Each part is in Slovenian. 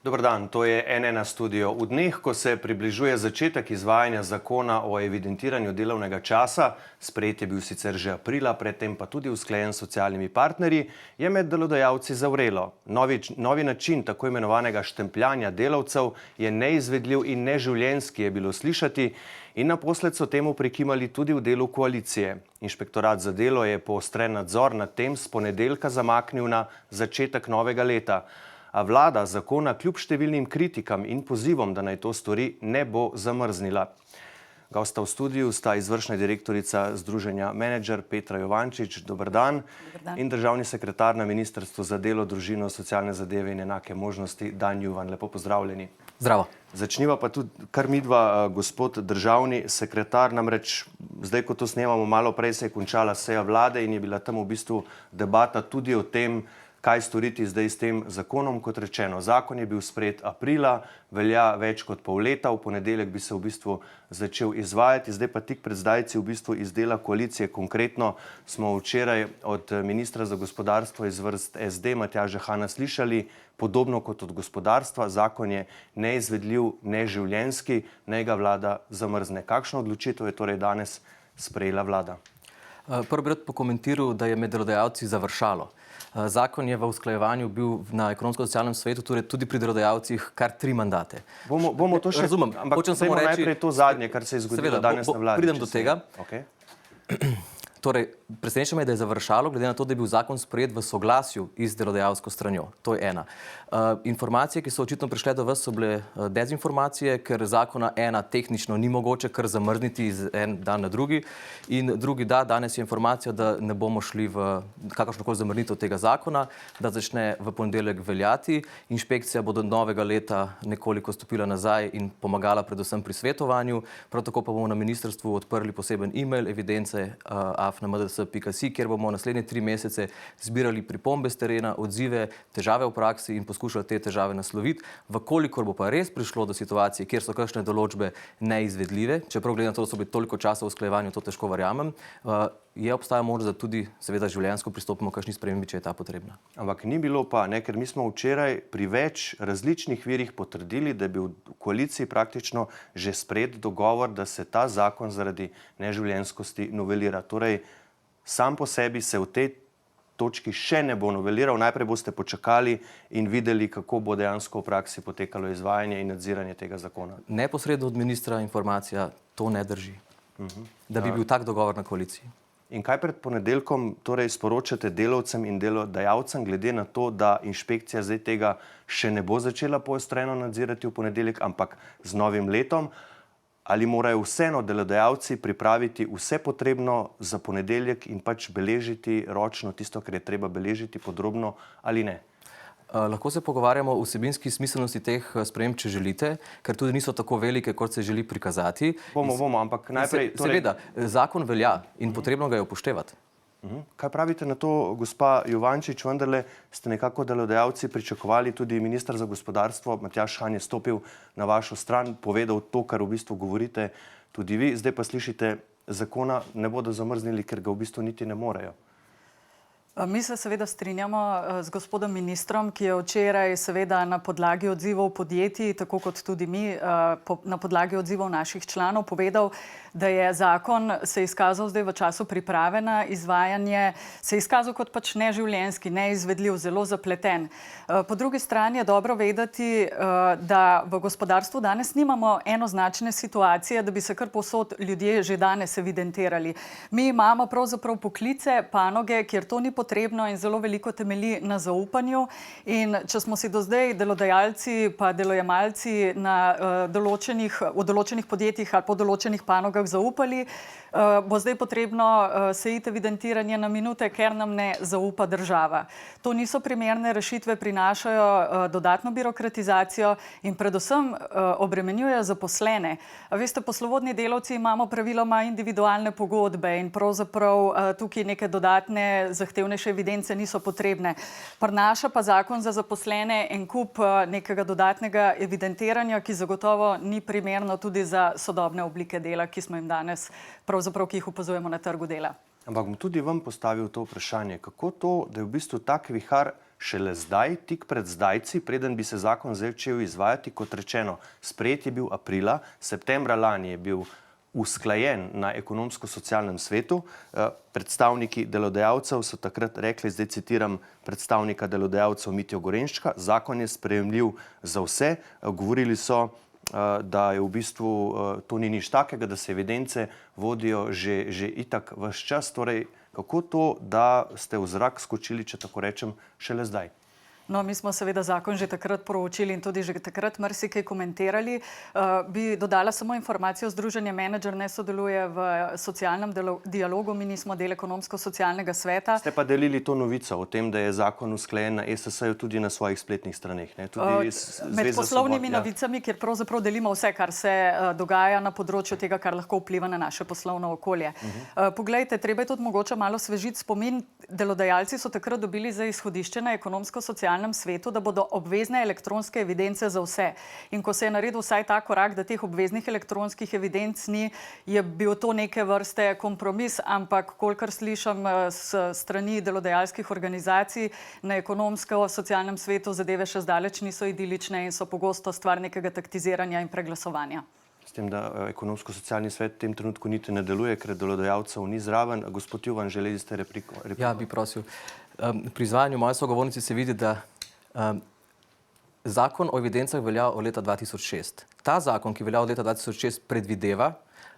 Dober dan, to je NN Studio. V dneh, ko se približuje začetek izvajanja zakona o evidentiranju delovnega časa, sprejet je bil sicer že aprila, predtem pa tudi usklajen s socialnimi partnerji, je med delodajalci zavrelo. Novi način tako imenovanega štempljanja delavcev je neizvedljiv in neživljenjski, je bilo slišati, in naposled so temu prikimali tudi v delu koalicije. Inšpektorat za delo je poostren nadzor nad tem s ponedeljka zamaknil na začetek novega leta. A vlada zakona kljub številnim kritikam in pozivom, da naj to stori, ne bo zamrznila. Gosta v studiu sta izvršna direktorica Združenja Menedžer Petra Jovančič, dober dan, in državni sekretar na Ministrstvu za delo, družino, socialne zadeve in enake možnosti, Dan Juvan. Lepo pozdravljeni. Zdravo. Začniva pa tudi kar midva, gospod državni sekretar, namreč zdaj, ko to snemamo, malo prej se je končala seja vlade in je bila tam v bistvu debata tudi o tem, kaj storiti zdaj s tem zakonom. Kot rečeno, zakon je bil sprejet aprila, velja več kot pol leta, v ponedeljek bi se v bistvu začel izvajati, zdaj pa tik pred zdajci v bistvu iz dela koalicije. Konkretno smo včeraj od ministra za gospodarstvo iz vrst SD Matjaža Hana slišali, podobno kot od gospodarstva, zakon je neizvedljiv, neživljenjski, naj ga vlada zamrzne. Kakšno odločitev je torej danes sprejela vlada? Prvo bi rad pokomentiral, da je med delodajalci završalo. Zakon je v usklajevanju bil na ekonomsko-socialnem svetu, torej tudi pri delodajalcih, kar 3 mandate. Bomo to še... Razumem, ampak hočemo najprej to zadnje, kar se je zgodilo danes na vladi. Pridem do tega. Okay. Torej, preseneča me, da je završalo, glede na to, da je bil zakon sprejet v soglasju z delodajalsko stranjo. To je ena. Informacije, ki so očitno prišle do vas, so bile dezinformacije, ker zakona tehnično ni mogoče kar zamrzniti iz en dan na drugi. In drugi danes je informacija, da ne bomo šli v kakršnokoli zamrznitev tega zakona, da začne v ponedeljek veljati. Inšpekcija bo do novega leta nekoliko stopila nazaj in pomagala predvsem pri svetovanju. Prav tako pa bomo na ministrstvu odprli poseben e-mail evidence afnamds.si, kjer bomo naslednje 3 mesece zbirali pripombe s terena, odzive, težave v praksi in poskušali te težave nasloviti. Vkolikor bo pa res prišlo do situacije, kjer so kakšne določbe neizvedljive, čeprav glede na to, da so bili toliko časa v usklajevanju, to težko verjamem, obstaja možnost, da tudi seveda življenjsko pristopimo k kakšni spremembi, če je ta potrebna. Ampak ni bilo pa, ker mi smo včeraj pri več različnih virih potrdili, da je bil v koaliciji praktično že sprejet dogovor, da se ta zakon zaradi neživljenjskosti novelira. Torej, sam po sebi se v tej točki še ne bo noveliral, najprej boste počakali in videli, kako bo dejansko v praksi potekalo izvajanje in nadziranje tega zakona. Neposredno od ministra informacija, to ne drži. Da bi bil tak dogovor na koaliciji. In kaj pred ponedeljkom torej sporočate delavcem in delodajalcem, glede na to, da inšpekcija zdaj tega še ne bo začela poostreno nadzirati v ponedeljek, ampak z novim letom? Ali morajo vseeno delodajalci pripraviti vse potrebno za ponedeljek in pač beležiti ročno tisto, kar je treba beležiti podrobno, ali ne? Lahko se pogovarjamo o vsebinski smiselnosti teh sprememb, če želite, ker tudi niso tako velike, kot se želi prikazati. Bomo, ampak najprej... Seveda, zakon velja in potrebno ga je upoštevati. Kaj pravite na to, gospa Jovančič? Vendarle ste nekako delodajalci pričakovali, tudi minister za gospodarstvo Matjaž Han je stopil na vašo stran, povedal to, kar v bistvu govorite tudi vi. Zdaj pa slišite, zakona ne bodo zamrznili, ker ga v bistvu niti ne morejo. Mi se seveda strinjamo z gospodom ministrom, ki je včeraj seveda na podlagi odzivov podjetij, tako kot tudi mi, na podlagi odzivov naših članov povedal, da je zakon se izkazal zdaj v času priprave na izvajanje, se izkazal kot pač neživljenjski, neizvedljiv, zelo zapleten. Po drugi strani je dobro vedeti, da v gospodarstvu danes nimamo enoznačne situacije, da bi se kar povsod ljudje že danes evidentirali. Mi imamo pravzaprav poklice, panoge, kjer to ni potrebno in zelo veliko temelji na zaupanju. In če smo si do zdaj delodajalci pa delojemalci v določenih podjetjih ali po določenih panogah zaupali, bo zdaj potrebno se iti evidentiranje na minute, ker nam ne zaupa država. To niso primerne rešitve, prinašajo dodatno birokratizacijo in predvsem obremenjujejo zaposlene. Veste, poslovodni delavci imamo praviloma individualne pogodbe in pravzaprav tukaj neke dodatne zahtevnejše evidence niso potrebne. Prinaša pa zakon za zaposlene en kup nekega dodatnega evidentiranja, ki zagotovo ni primerno tudi za sodobne oblike dela, ki smo jim danes pravzaprav, ki jih opazujemo na trgu dela. Ampak bom tudi vam postavil to vprašanje. Kako to, da je v bistvu tak vihar šele zdaj, tik pred zdajci, preden bi se zakon začel izvajati, kot rečeno, sprejet je bil aprila, septembra lani je bil usklajen na ekonomsko-socialnem svetu. Predstavniki delodajalcev so takrat rekli, zdaj citiram predstavnika delodajalcev Mitjo Gorenščka, zakon je sprejemljiv za vse. Govorili so, da je v bistvu to ni nič takega, da se evidence vodijo že itak ves čas. Torej, kako to, da ste v zrak skočili, če tako rečem, šele zdaj? No, mi smo seveda zakon že takrat proučili in tudi že takrat marsikaj komentirali. Bi dodala samo informacijo, Združenje Menedžer ne sodeluje v socialnem dialogu, mi nismo del ekonomsko-socialnega sveta. Ste pa delili to novico o tem, da je zakon usklajen na ESS-ju tudi na svojih spletnih straneh. Med poslovnimi novicami, kjer pravzaprav delimo vse, kar se dogaja na področju tega, kar lahko vpliva na naše poslovno okolje. Poglejte, treba je tudi mogoče malo svežiti spomin. Delodajalci so takrat dobili za izhodišče na ekonomsko-socialnem svetu, da bodo obvezne elektronske evidence za vse. In ko se je naredil vsaj ta korak, da teh obveznih elektronskih evidenc ni, je bil to neke vrste kompromis, ampak kolikor slišim s strani delodajalskih organizacij, na ekonomsko-socialnem svetu zadeve še zdaleč niso idilične in so pogosto stvar nekega taktiziranja in preglasovanja. S tem, da ekonomsko-socialni svet v tem trenutku niti ne deluje, ker delodajalcev ni zraven. Gospod Juvan, želeli ste repliko? Ja, bi prosil. Pri izvajanju moje sogovornice se vidi, da zakon o evidencah velja od leta 2006. Ta zakon, ki velja od leta 2006, predvideva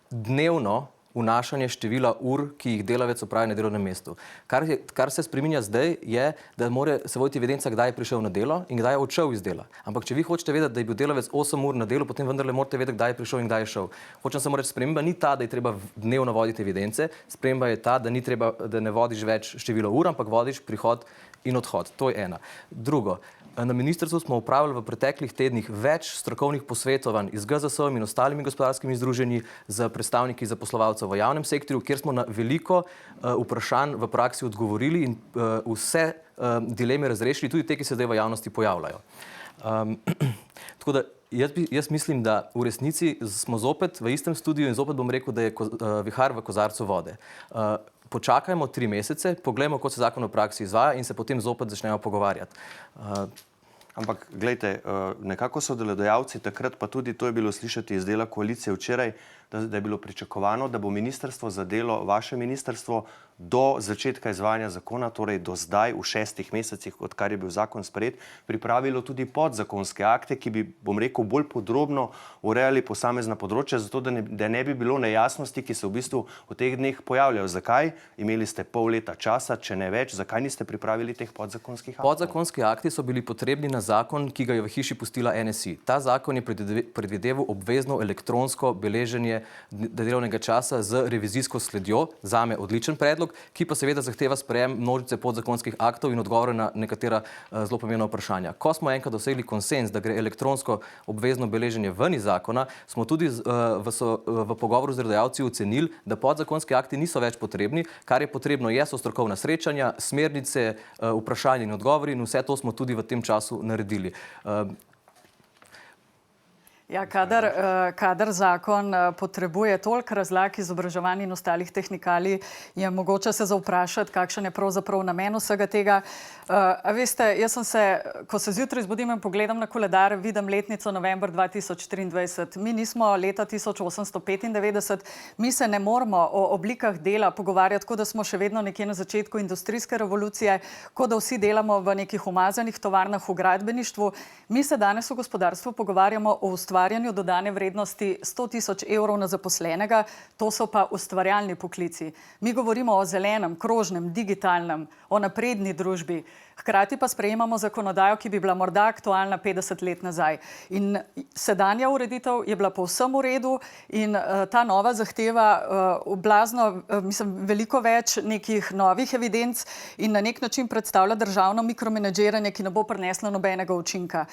dnevno vnašanje števila ur, ki jih delavec opravi na delovnem mestu. Kar se spreminja zdaj, je, da mora se voditi evidenca, kdaj je prišel na delo in kdaj je odšel iz dela. Ampak če vi hočete vedeti, da je bil delavec 8 ur na delu, potem vendarle morate vedeti, kdaj je prišel in kdaj je šel. Hočem samo reči, sprememba ni ta, da je treba dnevno voditi evidence, sprememba je ta, da ne vodiš več število ur, ampak vodiš prihod in odhod. To je ena. Drugo, na ministrstvu smo opravili v preteklih tednih več strokovnih posvetovanj z GZS-om in ostalimi gospodarskimi združenji z predstavniki zaposlovalcev v javnem sektorju, kjer smo na veliko vprašanj v praksi odgovorili in vse dileme razrešili, tudi te, ki se zdaj v javnosti pojavljajo. Tako da jaz mislim, da v resnici smo zopet v istem studiu in zopet bom rekel, da je vihar v kozarcu vode. Počakajmo 3 mesece, poglejmo, kako se zakon v praksi izvaja in se potem zopet začnemo pogovarjati. Ampak, glejte, nekako so delodajalci takrat, pa tudi to je bilo slišati iz dela koalicije včeraj, da je bilo pričakovano, da bo ministrstvo za delo, vaše ministrstvo, do začetka izvajanja zakona, torej do zdaj v 6 mesecih, odkar je bil zakon sprejet, pripravilo tudi podzakonske akte, ki bi, bom rekel, bolj podrobno urejali posamezna področja, zato da ne bi bilo nejasnosti, ki se v bistvu v teh dneh pojavljajo. Zakaj? Imeli ste pol leta časa, če ne več, zakaj niste pripravili teh podzakonskih aktov? Podzakonski akti so bili potrebni na zakon, ki ga je v hiši pustila NSI. Ta zakon je predvideval obvezno elektronsko beleženje delovnega časa z revizijsko sledjo, zame odličen predlog, ki pa seveda zahteva sprejem množice podzakonskih aktov in odgovore na nekatera zelo pomembna vprašanja. Ko smo enkrat dosegli konsens, da gre elektronsko obvezno beleženje ven iz zakona, smo tudi v pogovoru z delodajalci ocenili, da podzakonski akti niso več potrebni, kar je potrebno so strokovna srečanja, smernice, vprašanja in odgovori in vse to smo tudi v tem času naredili. Ja, kadar zakon potrebuje toliko razlag, izobraževanj in ostalih tehnikalij, je mogoče se zavprašati, kakšen je pravzaprav namen vsega tega. A veste, jaz sem se, ko se zjutraj zbudim in pogledam na koledar, vidim letnico november 2023. Mi nismo leta 1895, mi se ne moramo o oblikah dela pogovarjati, kot da smo še vedno nekje na začetku industrijske revolucije, kot da vsi delamo v nekih umazanih tovarnah v gradbeništvu. Mi se danes v gospodarstvu pogovarjamo o ustvarjanju dodane vrednosti 100 000 evrov na zaposlenega, to so pa ustvarjalni poklici. Mi govorimo o zelenem, krožnem, digitalnem, o napredni družbi. Hkrati pa sprejemamo zakonodajo, ki bi bila morda aktualna 50 let nazaj. In sedanja ureditev je bila povsem v redu in ta nova zahteva veliko več nekih novih evidenc in na nek način predstavlja državno mikromenedžiranje, ki ne bo prineslo nobenega učinka.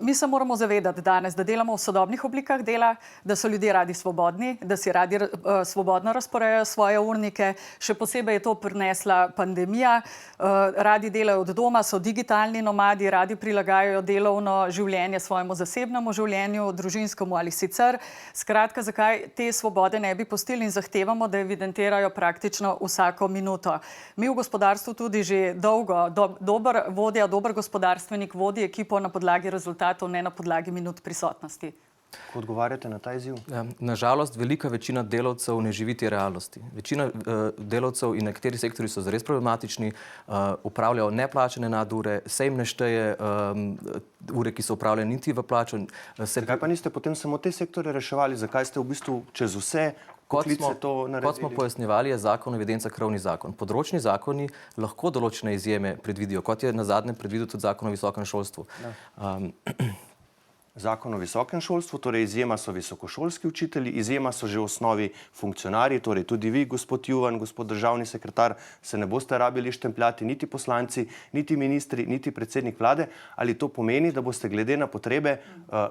Mi se moramo zavedati danes, da delamo v sodobnih oblikah dela, da so ljudje radi svobodni, da si radi svobodno razporejajo svoje urnike. Še posebej je to prinesla pandemija. Radi delajo delajo od doma, so digitalni nomadi, radi prilagajajo delovno življenje svojemu zasebnemu življenju, družinskemu ali sicer. Skratka, zakaj te svobode ne bi pustili in zahtevamo, da evidentirajo praktično vsako minuto. Mi v gospodarstvu tudi že dolgo, dober vodja, dober gospodarstvenik vodi ekipo na podlagi rezultatov, ne na podlagi minut prisotnosti. Kako odgovarjate na ta izziv? Nažalost, velika večina delavcev ne živi te realnosti. Večina delavcev in nekateri sektori so zares problematični, upravljajo neplačane nadure, se jim ne šteje ure, ki so upravljene niti v plačo. Zakaj pa niste potem samo te sektore reševali? Zakaj ste v bistvu čez vse poklice to naredili? Kot smo pojasnjevali, je zakon o evidencah krovni zakon. Področni zakoni lahko določene izjeme predvidijo, kot je nazadnje predvidel tudi zakon o visokem šolstvu. Zakon o visokem šolstvu, torej izjema so visokošolski učitelji, izjema so že v osnovi funkcionarji, torej tudi vi, gospod Juvan, gospod državni sekretar, se ne boste rabili štempljati, niti poslanci, niti ministri, niti predsednik vlade. Ali to pomeni, da boste glede na potrebe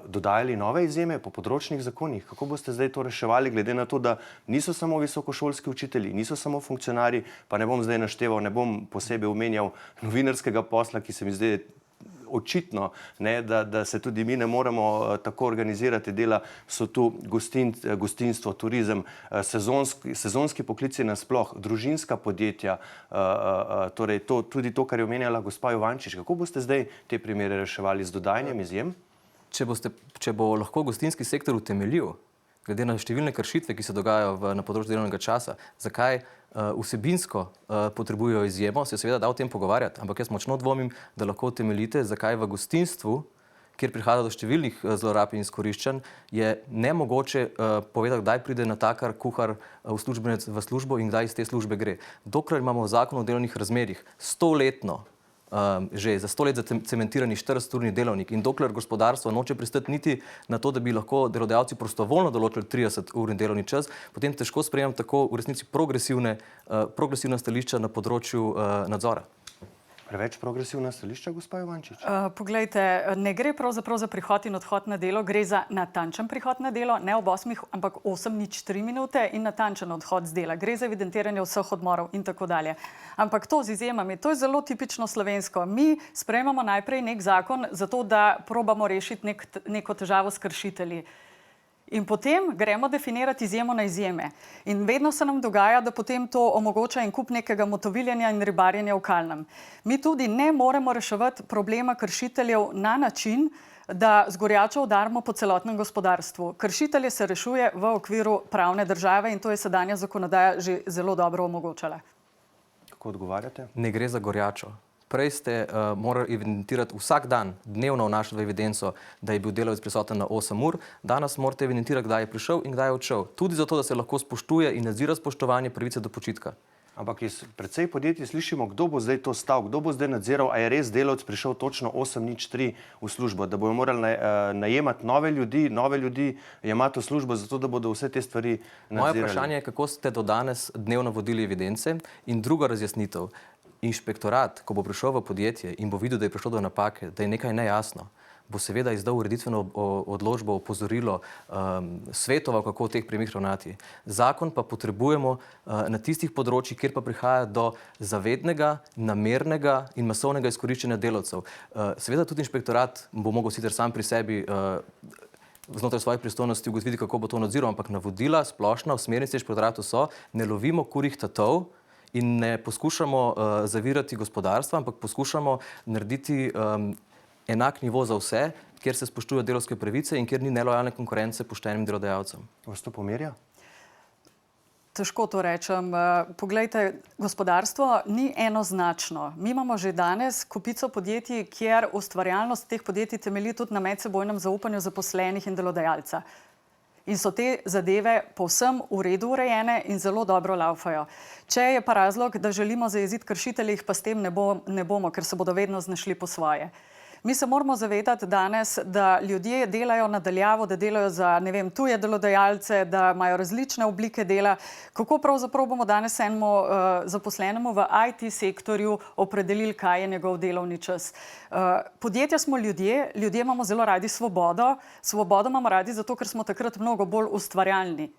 dodajali nove izjeme po področnih zakonih? Kako boste zdaj to reševali, glede na to, da niso samo visokošolski učitelji, niso samo funkcionarji, pa ne bom zdaj našteval, ne bom posebej omenjal novinarskega posla, ki se mi zdaj očitno, da se tudi mi ne moremo tako organizirati dela, so tu gostinstvo, turizem, sezonski poklici nasploh, družinska podjetja, torej tudi to, kar je omenjala gospa Juvančič. Kako boste zdaj te primere reševali z dodajanjem izjem? Če bo lahko gostinski sektor utemeljil, glede na številne kršitve, ki se dogajajo na področju delovnega časa, zakaj vsebinsko potrebujejo izjemo, se seveda da o tem pogovarjati, ampak jaz močno dvomim, da lahko utemeljite, zakaj v gostinstvu, kjer prihaja do številnih zlorab in izkoriščanj, je nemogoče povedati, kdaj pride natakar, kuhar, uslužbenec v službo in kdaj iz te službe gre. Dokler imamo zakon o delovnih razmerjih 100-letno, že za 100 let zacementirani 40-urni delovnik in dokler gospodarstvo noče pristati niti na to, da bi lahko delodajalci prostovoljno določili 30-urni delovni čas, potem težko sprejemam tako v resnici progresivna stališča na področju nadzora. Preveč progresivna stališča, gospa Juvančič? Poglejte, ne gre pravzaprav za prihod in odhod na delo, gre za natančen prihod na delo, ne ob 8, ampak 8:03 minute in natančen odhod z dela. Gre za evidentiranje vseh odmorov in tako dalje. Ampak to z izjemami, to je zelo tipično slovensko. Mi sprejemamo najprej nek zakon zato, da probamo rešiti neko težavo s kršitelji. In potem gremo definirati izjemo na izjeme. In vedno se nam dogaja, da potem to omogoča en kup nekega motoviljenja in ribarjenja v kalnem. Mi tudi ne moremo reševati problema kršiteljev na način, da z gorjačo udarimo po celotnem gospodarstvu. Kršitelje se rešuje v okviru pravne države in to je sedanja zakonodaja že zelo dobro omogočala. Kako odgovarjate? Ne gre za gorjačo. Prej ste morali evidentirati vsak dan, dnevno vnašati v evidenco, da je bil delavec prisoten na 8 ur. Danes morate evidentirati, kdaj je prišel in kdaj je odšel. Tudi zato, da se lahko spoštuje in nadzira spoštovanje pravice do počitka. Ampak iz precej podjetij slišimo, kdo bo zdaj to stal, kdo bo zdaj nadziral, a je res delavec prišel točno 8:03 v službo, da bojo morali najemati nove ljudi, jemati v službo, zato da bodo vse te stvari nadzirali. Moje vprašanje je, kako ste do danes dnevno vodili evidence in druga razjasnitev. Inšpektorat, ko bo prišel v podjetje in bo videl, da je prišlo do napake, da je nekaj nejasno, bo seveda izdal ureditveno odločbo, opozorilo, svetoval, kako v teh primerih ravnati. Zakon pa potrebujemo na tistih področjih, kjer pa prihaja do zavednega, namernega in masovnega izkoriščanja delavcev. Seveda tudi inšpektorat bo mogel sicer sam pri sebi znotraj svojih pristojnosti ugotoviti, kako bo to nadziral, ampak navodila, splošna usmernice inšpektoratu so, ne lovimo kurjih tatov in ne poskušamo zavirati gospodarstva, ampak poskušamo narediti enak nivo za vse, kjer se spoštujejo delavske pravice in kjer ni nelojalne konkurence poštenim delodajalcem. Vas to pomirja? Težko to rečem. Poglejte, gospodarstvo ni enoznačno. Mi imamo že danes kupico podjetij, kjer ustvarjalnost teh podjetij temelji tudi na medsebojnem zaupanju zaposlenih in delodajalca. In so te zadeve povsem v redu urejene in zelo dobro laufajo. Če je pa razlog, da želimo zajeziti kršitelje, jih pa s tem ne bomo, ker se bodo vedno znašli po svoje. Mi se moramo zavedati danes, da ljudje delajo nadaljavo, da delajo za, ne vem, tuje delodajalce, da imajo različne oblike dela. Kako pravzaprav bomo danes enemu zaposlenemu v IT sektorju opredelili, kaj je njegov delovni čas? Podjetja smo ljudje imamo zelo radi svobodo. Svobodo imamo radi zato, ker smo takrat mnogo bolj ustvarjalni.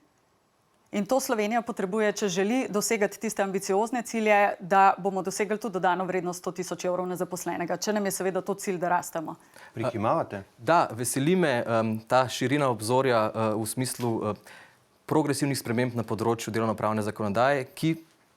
In to Slovenija potrebuje, če želi dosegati tiste ambiciozne cilje, da bomo dosegli tudi dodano vrednost 100 tisoč evrov na zaposlenega, če nam je seveda to cilj, da rastemo. Prikimavate? Da, veseli me ta širina obzorja v smislu progresivnih sprememb na področju delovnopravne zakonodaje,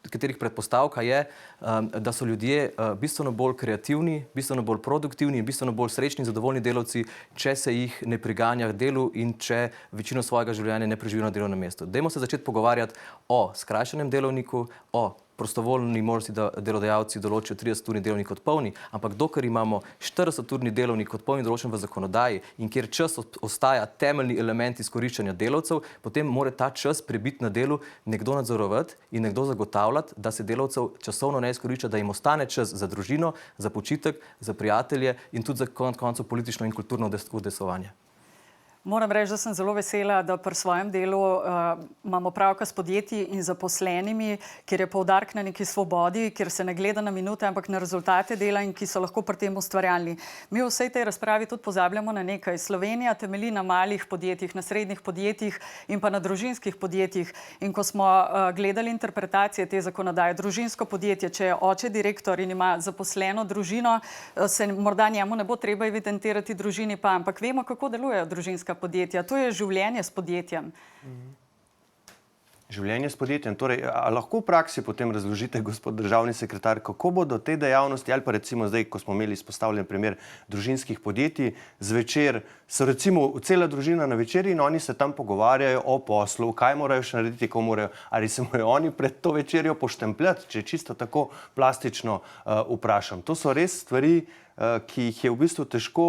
katerih predpostavka je, da so ljudje bistveno bolj kreativni, bistveno bolj produktivni in bistveno bolj srečni in zadovoljni delavci, če se jih ne priganja k delu in če večino svojega življenja ne preživijo na delovnem mestu. Dajmo se začeti pogovarjati o skrajšanem delovniku, o prostovoljni možnosti, da delodajalci določijo 30-urni delovnik kot polni, ampak dokler imamo 40-urni delovnik kot polni določen v zakonodaji in kjer čas ostaja temeljni element izkoriščanja delavcev, potem mora ta čas prebiti na delu nekdo nadzorovati in nekdo zagotavljati, da se delavcev časovno ne izkorišča, da jim ostane čas za družino, za počitek, za prijatelje in tudi za konec politično in kulturno udejstvovanje. Moram reči, da sem zelo vesela, da pri svojem delu imamo opravka s podjetji in zaposlenimi, kjer je poudarek na neki svobodi, kjer se ne gleda na minute, ampak na rezultate dela in ki so lahko pri tem ustvarjalni. Mi v vsej tej razpravi tudi pozabljamo na nekaj. Slovenija temelji na malih podjetjih, na srednjih podjetjih in pa na družinskih podjetjih. In ko smo gledali interpretacije te zakonodaje, družinsko podjetje, če je oče direktor in ima zaposleno družino, se morda njemu ne bo treba evidentirati družini, pa ampak vemo, kako delujejo družinska podjetja. To je življenje s podjetjem. Življenje s podjetjem. Torej, a lahko v praksi potem razložite, gospod državni sekretar, kako bodo te dejavnosti, ali pa recimo zdaj, ko smo imeli izpostavljen primer družinskih podjetij, zvečer so recimo cela družina na večerji in oni se tam pogovarjajo o poslu, kaj morajo še narediti, ko morajo, ali se morajo oni pred to večerjo poštempljati, če čisto tako plastično vprašam. To so res stvari, ki jih je v bistvu težko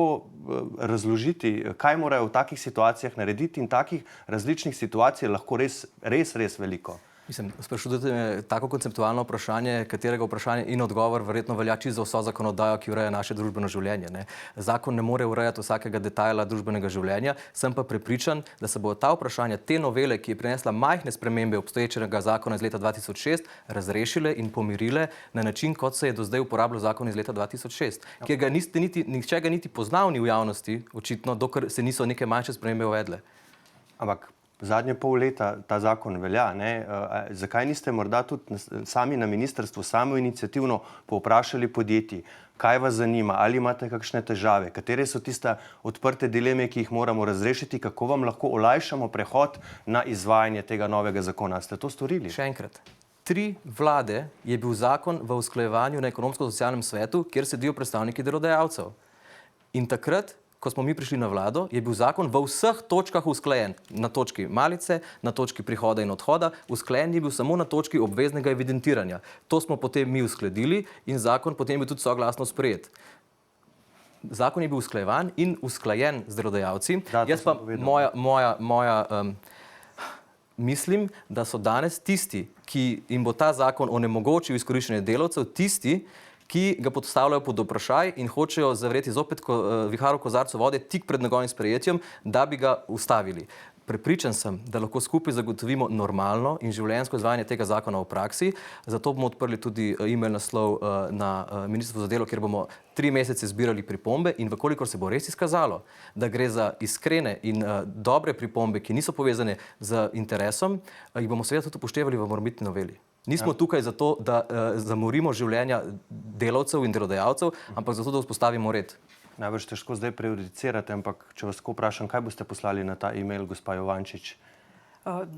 razložiti, kaj morajo v takih situacijah narediti, in takih različnih situacij je lahko res veliko. Mislim, sprašujete me tako konceptualno vprašanje, katerega vprašanje in odgovor verjetno velja čisto za vso zakonodajo, ki ureja naše družbeno življenje. Ne? Zakon ne more urejati vsakega detajla družbenega življenja, sem pa prepričan, da se bo ta vprašanja, te novele, ki je prinesla majhne spremembe obstoječega zakona iz leta 2006, razrešile in pomirile na način, kot se je do zdaj uporabljal zakon iz leta 2006, kjer ga nihče ga niti poznal ni v javnosti, očitno, dokler se niso neke manjše spremembe uvedle. Ampak zadnje pol leta ta zakon velja, ne? Zakaj niste morda tudi sami na ministrstvu samoiniciativno povprašali podjetij, kaj vas zanima, ali imate kakšne težave, katere so tiste odprte dileme, ki jih moramo razrešiti, kako vam lahko olajšamo prehod na izvajanje tega novega zakona? Ste to storili? Še enkrat. 3 vlade je bil zakon v usklajevanju na ekonomsko-socialnem svetu, kjer sedijo predstavniki delodajalcev. In takrat, ko smo mi prišli na vlado, je bil zakon v vseh točkah usklajen. Na točki malice, na točki prihoda in odhoda, usklajen je bil samo na točki obveznega evidentiranja. To smo potem mi uskladili in zakon potem je bil tudi soglasno sprejet. Zakon je bil usklajevan in usklajen z delodajalci. Jaz pa mislim, da so danes tisti, ki jim bo ta zakon onemogočil izkoriščanje delavcev, tisti, ki ga postavljajo pod vprašaj in hočejo zavreti zopet vihar v kozarcu vode tik pred njegovim sprejetjem, da bi ga ustavili. Prepričan sem, da lahko skupaj zagotovimo normalno in življenjsko izvajanje tega zakona v praksi, zato bomo odprli tudi e-mail naslov na Ministrstvo za delo, kjer bomo 3 mesece zbirali pripombe in vkolikor se bo res izkazalo, da gre za iskrene in dobre pripombe, ki niso povezane z interesom, jih bomo seveda tudi upoštevali v morebitni noveli. Nismo tukaj zato, da zamorimo življenja delavcev in delodajalcev, ampak zato, da vzpostavimo red. Najbrž težko zdaj prejudicirate, ampak če vas tako vprašam, kaj boste poslali na ta e-mail, gospa Jovančič?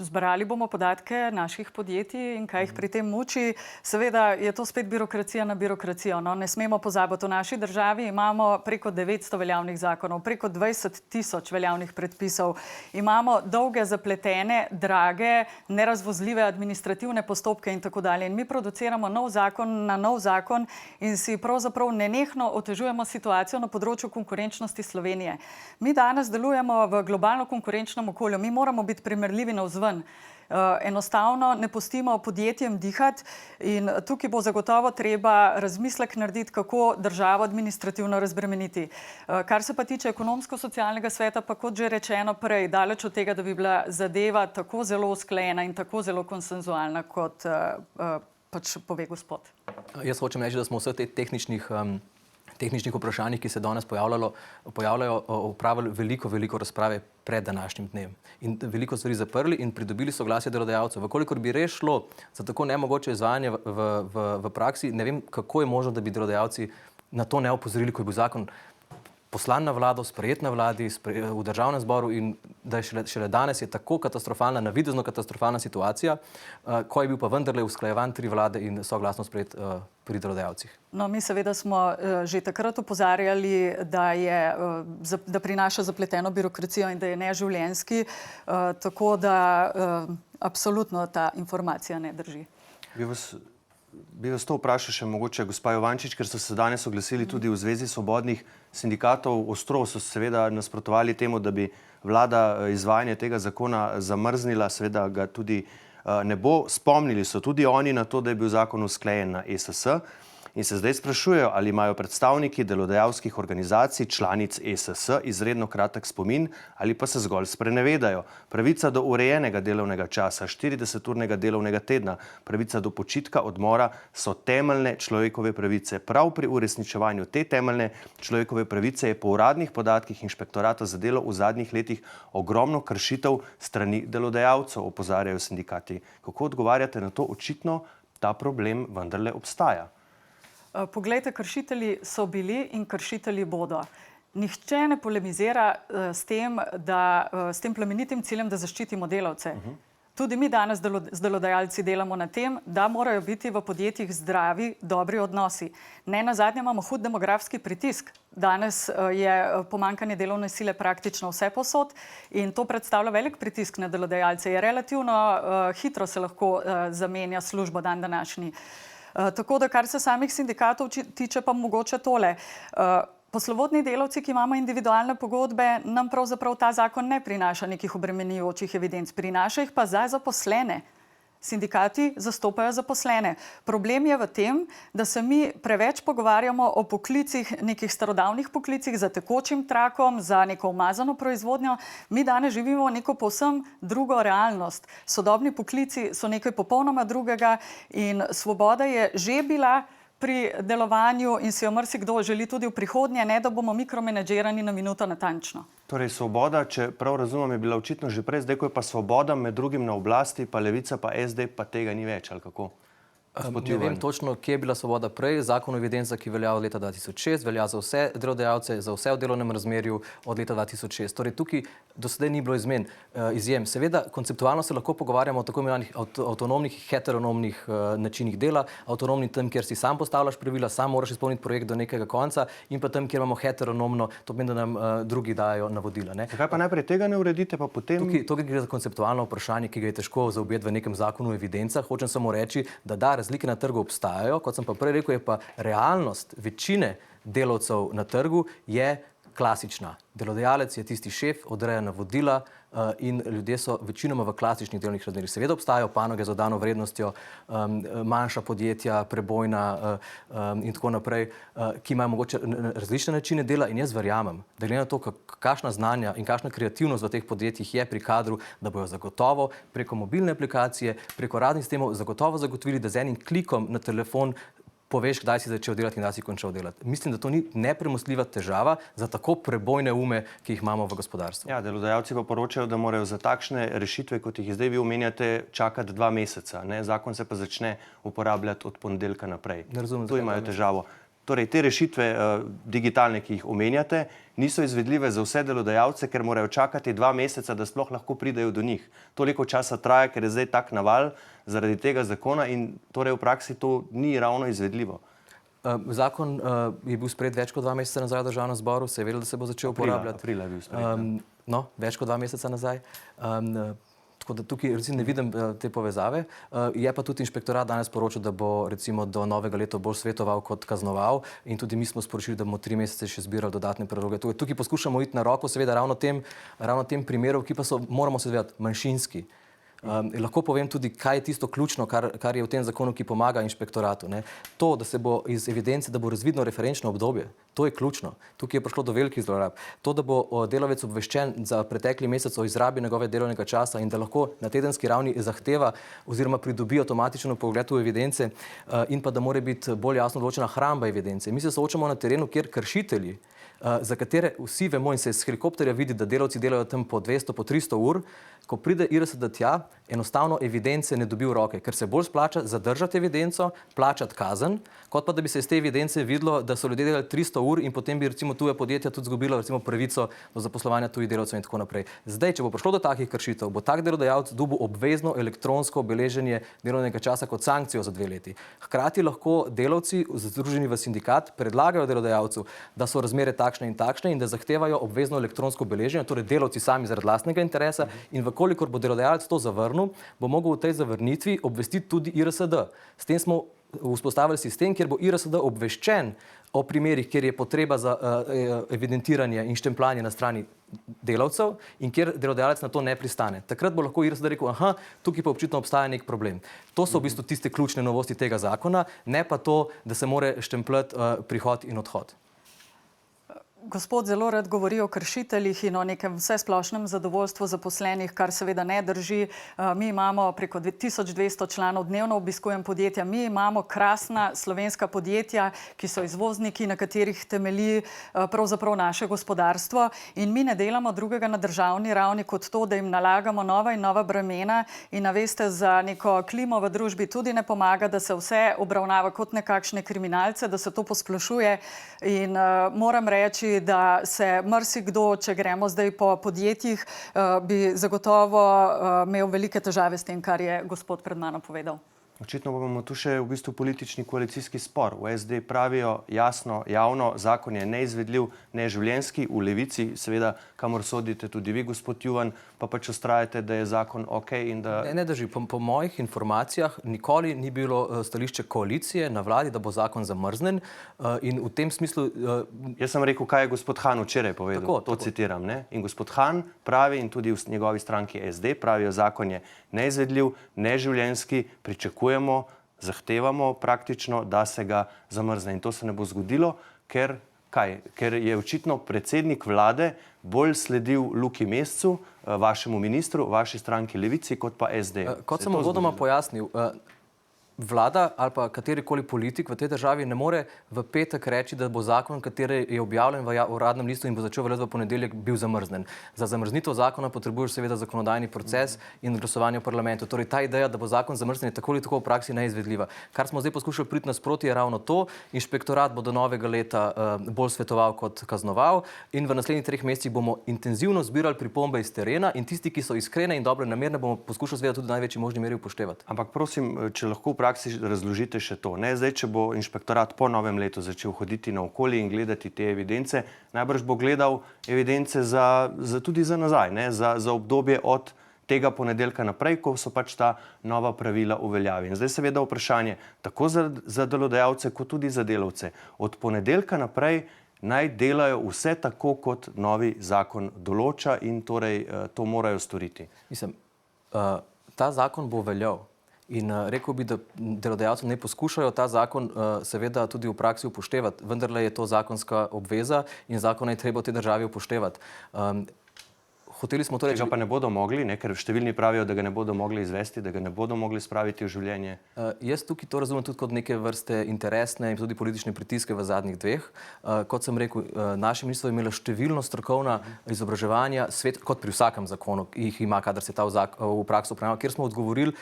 Zbrali bomo podatke naših podjetij in kaj jih pri tem muči. Seveda je to spet birokracija na birokracijo. No? Ne smemo pozabiti, v naši državi imamo preko 900 veljavnih zakonov, preko 20 tisoč veljavnih predpisov. Imamo dolge, zapletene, drage, nerazvozljive administrativne postopke in tako dalje. In mi produciramo nov zakon na nov zakon in si pravzaprav nenehno otežujemo situacijo na področju konkurenčnosti Slovenije. Mi danes delujemo v globalno konkurenčnem okolju. Mi moramo biti primerljivi navzven. Enostavno ne pustimo podjetjem dihati in tukaj bo zagotovo treba razmislek narediti, kako državo administrativno razbremeniti. Kar se pa tiče ekonomsko-socialnega sveta, pa kot že rečeno prej, daleč od tega, da bi bila zadeva tako zelo usklajena in tako zelo konsenzualna, kot pač pove gospod. Jaz hočem reči, da smo vseh teh tehničnih vprašanjih, ki se danes pojavljajo, opravili veliko razprave pred današnjim dnem in veliko stvari zaprli in pridobili soglasje delodajalcev. Vkolikor bi res šlo za tako nemogoče izvajanje v praksi, ne vem, kako je možno, da bi delodajalci na to ne opozorili, ko je bil zakon poslan na vlado, sprejet na vladi, v državnem zboru in da je šele danes je tako katastrofalna, navidezno katastrofalna situacija, ko je bil pa vendarle usklajevan 3 vlade in soglasno sprejet pri delodajalcih. No, mi seveda smo že takrat opozarjali, da prinaša zapleteno birokracijo in da je neživljenjski, tako da absolutno ta informacija ne drži. Bi vas to vprašal še mogoče, gospa Jovančič, ker so se danes oglasili tudi v Zvezi svobodnih sindikatov. Ostro so seveda nasprotovali temu, da bi vlada izvajanje tega zakona zamrznila, seveda ga tudi ne bo. Spomnili so tudi oni na to, da je bil zakon usklajen na ESS in se zdaj sprašujejo, ali imajo predstavniki delodajalskih organizacij, članic ESS, izredno kratek spomin ali pa se zgolj sprenevedajo. Pravica do urejenega delovnega časa, 40-urnega delovnega tedna, pravica do počitka, odmora so temeljne človekove pravice. Prav pri uresničevanju te temeljne človekove pravice je po uradnih podatkih Inšpektorata za delo v zadnjih letih ogromno kršitev strani delodajalcev, opozarjajo sindikati. Kako odgovarjate na to? Očitno ta problem vendarle obstaja. Poglejte, kršitelji so bili in kršitelji bodo. Nihče ne polemizira s tem plemenitim ciljem, da zaščitimo delavce. Tudi mi danes z delodajalci delamo na tem, da morajo biti v podjetjih zdravi, dobri odnosi. Ne nazadnje imamo hud demografski pritisk. Danes je pomanjkanje delovne sile praktično vse posod in to predstavlja velik pritisk na delodajalce. Relativno hitro se lahko zamenja službo dan današnji. Tako da, kar se samih sindikatov tiče, pa mogoče tole. Poslovodni delavci, ki imamo individualne pogodbe, nam pravzaprav ta zakon ne prinaša nekih obremenjujočih evidenc, prinaša jih pa za zaposlene. Sindikati zastopajo zaposlene. Problem je v tem, da se mi preveč pogovarjamo o poklicih, nekih starodavnih poklicih za tekočim trakom, za neko umazano proizvodnjo. Mi danes živimo neko povsem drugo realnost. Sodobni poklici so nekaj popolnoma drugega in svoboda je že bila pri delovanju in si jo marsikdo želi tudi v prihodnje, ne da bomo mikromenedžirani na minuto natančno. Torej, svoboda, če prav razumem, je bila očitno že prej, zdaj ko je pa svoboda med drugim na oblasti, pa Levica, pa SD, pa tega ni več, ali kako? Ne vem točno, kje je bila svoboda prej. Zakon o evidencah, ki velja od leta 2006, velja za vse delodajalce, za vse v delovnem razmerju od leta 2006. Torej, tukaj do sedaj ni bilo izjem. Seveda, konceptualno se lahko pogovarjamo o tako imenovanih avtonomnih, heteronomnih načinih dela. Avtonomni tam, kjer si sam postavljaš pravila, sam moraš izpolniti projekt do nekega konca, in pa tam, kjer imamo heteronomno, to pomeni, da nam drugi dajo navodila. Zakaj pa najprej tega ne uredite, pa potem? Tukaj gre za konceptualno vprašanje, ki ga je težko zaobjeti v nekem zakonu o evidencah. Hočem samo reči, da razlike na trgu obstajajo, kot sem pa prej rekel, je pa realnost večine delavcev na trgu je klasična. Delodajalec je tisti šef, odreja navodila in ljudje so večinoma v klasičnih delovnih razmerjih. Seveda obstajajo panoge z dodano vrednostjo, manjša podjetja, prebojna in tako naprej, ki imajo mogoče različne načine dela in jaz verjamem, da glede na to, kakšna znanja in kakšna kreativnost v teh podjetjih je pri kadru, da bojo zagotovo preko mobilne aplikacije, preko raznih sistemov zagotovo zagotovili, da z enim klikom na telefon poveš, kdaj si začel delati in kdaj si končal delati. Mislim, da to ni nepremostljiva težava za tako prebojne ume, ki jih imamo v gospodarstvu. Ja, delodajalci pa poročajo, da morajo za takšne rešitve, kot jih zdaj vi omenjate, čakati 2 meseca. Zakon se pa začne uporabljati od ponedeljka naprej. Ne razumem, tu imajo težavo. Torej, te rešitve digitalne, ki jih omenjate, niso izvedljive za vse delodajalce, ker morajo čakati 2 meseca, da sploh lahko pridejo do njih. Toliko časa traja, ker je zdaj tak naval zaradi tega zakona in torej v praksi to ni ravno izvedljivo. Zakon je bil sprejet več kot 2 meseca nazaj v državnem zboru, se je vedelo, da se bo začel uporabljati. Aprila je bil sprejet. No, več kot 2 meseca nazaj. Tako da tukaj recimo ne vidim te povezave. Je pa tudi inšpektorat danes poročal, da bo recimo do novega leta bolj svetoval kot kaznoval in tudi mi smo sporočili, da bomo 3 mesece še zbirali dodatne predloge. Tukaj poskušamo iti na roko seveda ravno tem primerov, ki pa so, moramo se zavedati, manjšinski. Lahko povem tudi, kaj je tisto ključno, kar je v tem zakonu, ki pomaga inšpektoratu. Ne. To, da se bo iz evidence, da bo razvidno referenčno obdobje, to je ključno. Tukaj je prišlo do velikih zlorab. To, da bo delavec obveščen za pretekli mesec o izrabi njegove delovnega časa in da lahko na tedenski ravni zahteva oziroma pridobi avtomatično pogled v evidence in pa da mora biti bolj jasno določena hramba evidence. Mi se soočamo na terenu, kjer kršitelji, za katere vsi vemo in se iz helikopterja vidi, da delavci delajo tam po 200, po 300 ur, ko pride IRSD tja, enostavno evidence ne dobi v roke, ker se bolj splača zadržati evidenco, plačati kazen, kot pa da bi se iz te evidence videlo, da so ljudje delali 300 ur in potem bi recimo tuje podjetja tudi izgubilo recimo pravico do zaposlovanja tujih delavcev in tako naprej. Zdaj, če bo prišlo do takih kršitev, bo tak delodajalec dobil obvezno elektronsko beleženje delovnega časa kot sankcijo za 2 leti. Hkrati lahko delavci, združeni v sindikat, predlagajo delodajalcu, da so razmere takšne in da zahtevajo obvezno elektronsko beleženje, torej delavci sami zaradi lastnega interesa in kolikor bo delodajalec to zavrnil, bo mogel v tej zavrnitvi obvestiti tudi IRSD. S tem smo vzpostavili sistem, kjer bo IRSD obveščen o primerih, kjer je potreba za evidentiranje in štempljanje na strani delavcev in kjer delodajalec na to ne pristane. Takrat bo lahko IRSD rekel, aha, tukaj pa očitno obstaja nek problem. To so v bistvu tiste ključne novosti tega zakona, ne pa to, da se more štempljati prihod in odhod. Gospod zelo rad govori o kršiteljih in o nekem vsesplošnem zadovoljstvu zaposlenih, kar seveda ne drži. Mi imamo preko 1200 članov dnevno obiskujem podjetja. Mi imamo krasna slovenska podjetja, ki so izvozniki, na katerih temelji pravzaprav naše gospodarstvo. In mi ne delamo drugega na državni ravni kot to, da jim nalagamo nova in nova bremena. In veste, za neko klimo v družbi tudi ne pomaga, da se vse obravnava kot nekakšne kriminalce, da se to posplošuje. In moram reči, da se marsikdo, če gremo zdaj po podjetjih, bi zagotovo imel velike težave s tem, kar je gospod pred mano povedal. Očitno bomo tu še v bistvu politični koalicijski spor. V SD pravijo jasno, javno, zakon je neizvedljiv, neživljenjski, v Levici, seveda, kamor sodite tudi vi, gospod Juvan, pa pač vztrajate, da je zakon ok in da... Ne drži. Po mojih informacijah nikoli ni bilo stališče koalicije na vladi, da bo zakon zamrznen in v tem smislu... Jaz sem rekel, kaj je gospod Han včeraj povedal, to citiram, ne? In gospod Han pravi in tudi v njegovi stranki SD pravijo, zakon je neizvedljiv, neživljenjski, pričakujemo, zahtevamo praktično, da se ga zamrzne. In to se ne bo zgodilo, ker je očitno predsednik vlade bolj sledil Luki Mescu, vašemu ministru, vaši stranki Levici, kot pa SD. Kot sem uvodoma pojasnil, vlada ali pa katerikoli politik v tej državi ne more v petek reči, da bo zakon, kateri je objavljen v uradnem listu in bo začel veljati v ponedeljek, bil zamrznen. Za zamrznitev zakona potrebuješ seveda zakonodajni proces in glasovanje v parlamentu. Torej ta ideja, da bo zakon zamrznjen, je tako ali tako v praksi neizvedljiva. Kar smo zdaj poskušali priti nasproti, je ravno to. Inšpektorat bo do novega leta bolj svetoval kot kaznoval in v naslednjih 3 mesecih bomo intenzivno zbirali pripombe iz terena in tisti, ki so iskrene in dobre namerne, bomo poskušali seveda tudi v največji možni meri upoštevati. Ampak prosim, če lahko v praksi razložite še to. Ne? Zdaj, če bo inšpektorat po novem letu začel hoditi naokoli in gledati te evidence, najbrž bo gledal evidence tudi za nazaj, ne? Za obdobje od tega ponedeljka naprej, ko so pač ta nova pravila uveljavi. In zdaj seveda vprašanje tako za delodajalce, kot tudi za delavce. Od ponedeljka naprej naj delajo vse tako, kot novi zakon določa in torej to morajo storiti. Mislim, ta zakon bo veljal. In rekel bi, da delodajalcem ne poskušajo ta zakon seveda tudi v praksi upoštevati. Vendarle je to zakonska obveza in zakon je treba v tej državi upoštevati. Hoteli smo torej... Tega pa ne bodo mogli, ne? Ker številni pravijo, da ga ne bodo mogli izvesti, da ga ne bodo mogli spraviti v življenje. Jaz tukaj to razumem tudi kot neke vrste interesne in tudi politične pritiske v zadnjih 2. Kot sem rekel, naše ministrstvo je imelo številno strokovna izobraževanja, kot pri vsakem zakonu, jih ima, kadar se ta v prakso upravlja, kjer smo odgovorili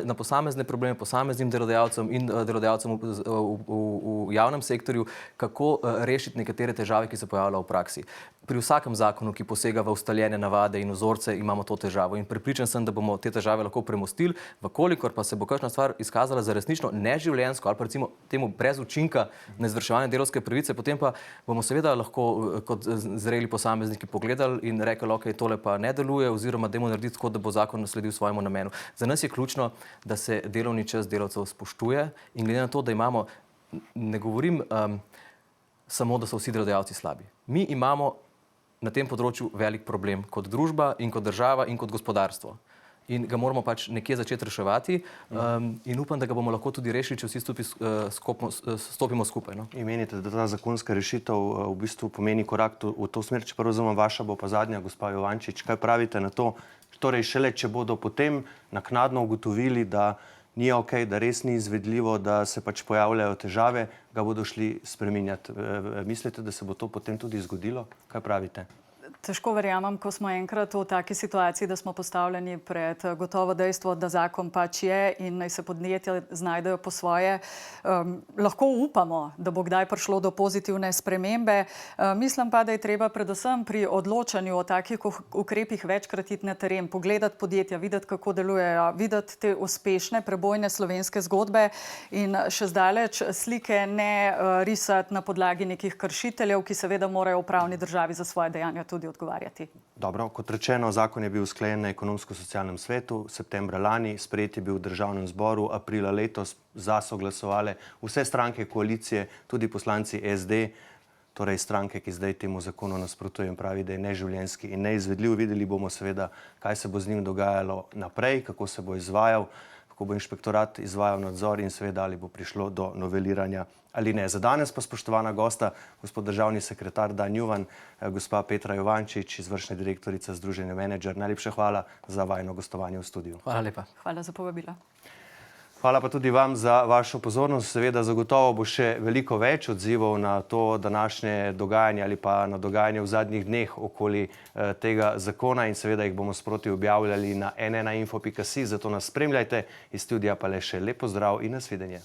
na posamezne probleme, posameznim delodajalcem in delodajalcem v javnem sektorju, kako rešiti nekatere težave, ki se pojavljajo v praksi. Pri vsakem zakonu, ki posega v ustaljene navade in vzorce, imamo to težavo. In prepričan sem, da bomo te težave lahko premostili, vkolikor pa se bo kakšna stvar izkazala za resnično neživljenjsko ali pa recimo temu brez učinka na izvrševanje delavske pravice, potem pa bomo seveda lahko kot zreli posamezniki pogledali in rekli, ok, tole pa ne deluje oziroma dajmo narediti tako, da bo zakon sledil svojemu namenu. Za nas je ključno, da se delovni čas delavcev spoštuje in glede na to, da imamo, ne govorim samo, da so vsi delodajalci slabi. Mi imamo na tem področju velik problem kot družba in kot država in kot gospodarstvo. in ga moramo pač nekje začeti reševati. In upam, da ga bomo lahko tudi rešili, če vsi stopimo skupaj. No? In menite, da ta zakonska rešitev v bistvu pomeni korak v to smer, čeprav razumem, vaša bo pa zadnja, gospa Juvančič. Kaj pravite na to? Torej, šele če bodo potem naknadno ugotovili, da ni ok, da res ni izvedljivo, da se pač pojavljajo težave, ga bodo šli spreminjati. Mislite, da se bo to potem tudi zgodilo? Kaj pravite? Težko verjamem, ko smo enkrat v taki situaciji, da smo postavljeni pred gotovo dejstvo, da zakon pač je in naj se podjetja znajdejo po svoje. Lahko upamo, da bo kdaj prišlo do pozitivne spremembe. Mislim pa, da je treba predvsem pri odločanju o takih ukrepih večkrat iti na teren, pogledati podjetja, videti, kako delujejo, videti te uspešne, prebojne slovenske zgodbe in še zdaleč slike ne risati na podlagi nekih kršiteljev, ki seveda morajo v pravni državi za svoje dejanja tudi odgovarjati. Dobro, kot rečeno, zakon je bil usklajen na ekonomsko-socialnem svetu septembra lani, sprejet je bil v državnem zboru, aprila letos za so glasovale vse stranke koalicije, tudi poslanci SD, torej stranke, ki zdaj temu zakonu nasprotujejo in pravi, da je neživljenjski in neizvedljiv. Videli bomo seveda, kaj se bo z njim dogajalo naprej, kako se bo izvajal, kako bo inšpektorat izvajal nadzor in seveda ali bo prišlo do noveliranja ali ne. Za danes pa spoštovana gosta, gospod državni sekretar Dan Juvan, gospa Petra Juvančič, izvršna direktorica Združenja Menedžer. Najlepša hvala za vajino gostovanje v studiu. Hvala lepa. Hvala za povabilo. Hvala pa tudi vam za vašo pozornost. Seveda zagotovo bo še veliko več odzivov na to današnje dogajanje ali pa na dogajanje v zadnjih dneh okoli tega zakona in seveda jih bomo sproti objavljali na n1info.si, zato nas spremljajte. Iz studia pa le še lep pozdrav in nasvidenje.